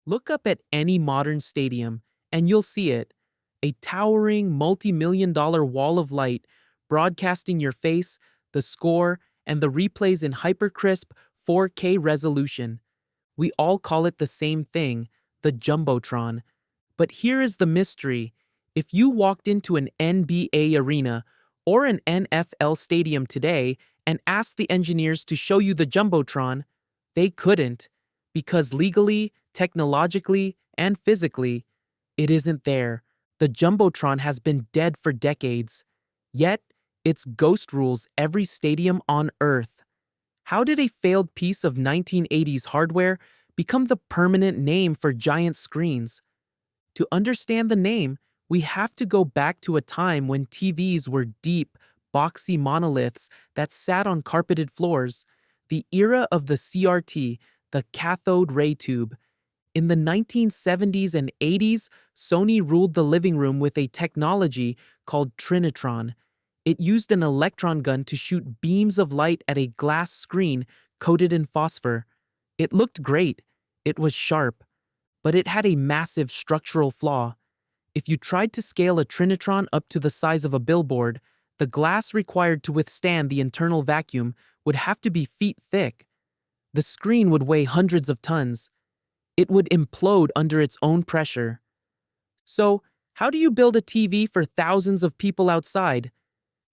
Look up at any modern stadium, and you'll see it. A towering, multi-million-dollar wall of light broadcasting your face, the score, and the replays in hyper-crisp 4K resolution. We all call it the same thing, the Jumbotron. But here is the mystery. If you walked into an NBA arena or an NFL stadium today and asked the engineers to show you the Jumbotron, they couldn't, because legally, technologically, and physically, it isn't there. The Jumbotron has been dead for decades. Yet, its ghost rules every stadium on Earth. How did a failed piece of 1980s hardware become the permanent name for giant screens? To understand the name, we have to go back to a time when TVs were deep, boxy monoliths that sat on carpeted floors, the era of the CRT, the cathode ray tube. In the 1970s and 80s, Sony ruled the living room with a technology called Trinitron. It used an electron gun to shoot beams of light at a glass screen coated in phosphor. It looked great. It was sharp. But it had a massive structural flaw. If you tried to scale a Trinitron up to the size of a billboard, the glass required to withstand the internal vacuum would have to be feet thick. The screen would weigh hundreds of tons. It would implode under its own pressure. So, how do you build a TV for thousands of people outside?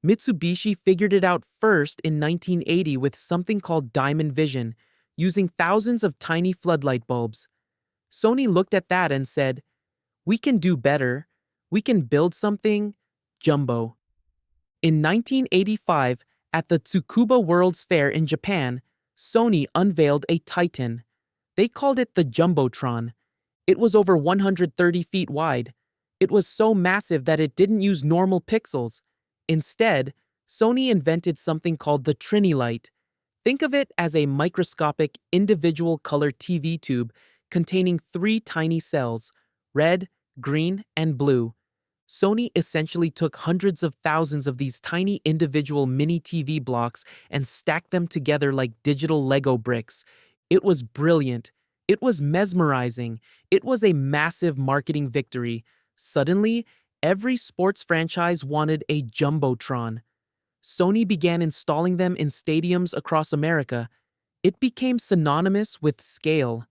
Mitsubishi figured it out first in 1980 with something called diamond vision, using thousands of tiny floodlight bulbs. Sony looked at that and said, "We can do better. We can build something jumbo." In 1985, at the Tsukuba World's Fair in Japan, Sony unveiled a Titan. They called it the Jumbotron. It was over 130 feet wide. It was so massive that it didn't use normal pixels. Instead, Sony invented something called the Trinilight. Think of it as a microscopic, individual color TV tube containing 3 tiny cells, red, green, and blue. Sony essentially took hundreds of thousands of these tiny individual mini TV blocks and stacked them together like digital Lego bricks. It was brilliant. It was mesmerizing. It was a massive marketing victory. Suddenly, every sports franchise wanted a Jumbotron. Sony began installing them in stadiums across America. It became synonymous with scale.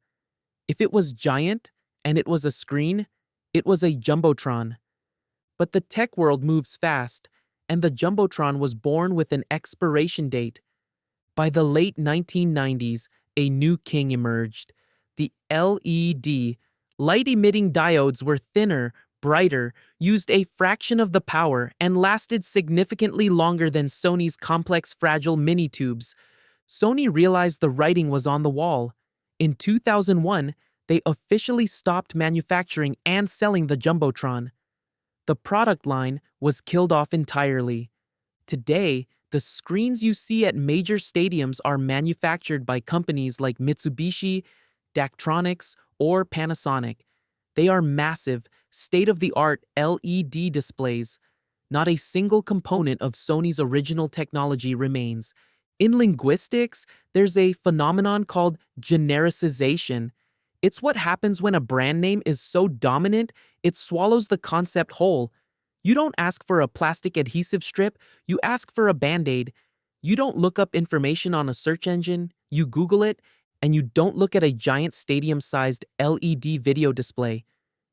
If it was giant and it was a screen, it was a Jumbotron. But the tech world moves fast, and the Jumbotron was born with an expiration date. By the late 1990s, a new king emerged. The LED, light-emitting diodes were thinner, brighter, used a fraction of the power, and lasted significantly longer than Sony's complex fragile mini-tubes. Sony realized the writing was on the wall. In 2001, they officially stopped manufacturing and selling the Jumbotron. The product line was killed off entirely. Today, the screens you see at major stadiums are manufactured by companies like Mitsubishi, Daktronics, or Panasonic. They are massive, state-of-the-art LED displays. Not a single component of Sony's original technology remains. In linguistics, there's a phenomenon called genericization. It's what happens when a brand name is so dominant, it swallows the concept whole. You don't ask for a plastic adhesive strip, you ask for a Band-Aid. You don't look up information on a search engine, you Google it, and you don't look at a giant stadium-sized LED video display.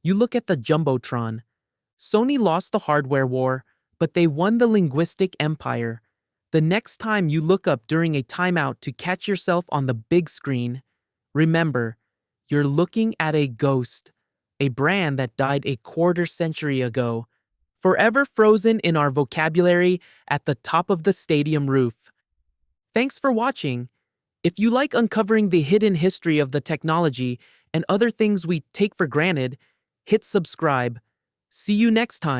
You look at the Jumbotron. Sony lost the hardware war, but they won the linguistic empire. The next time you look up during a timeout to catch yourself on the big screen, remember, you're looking at a ghost, a brand that died a quarter century ago, forever frozen in our vocabulary at the top of the stadium roof. Thanks for watching. If you like uncovering the hidden history of the technology and other things we take for granted, hit subscribe. See you next time.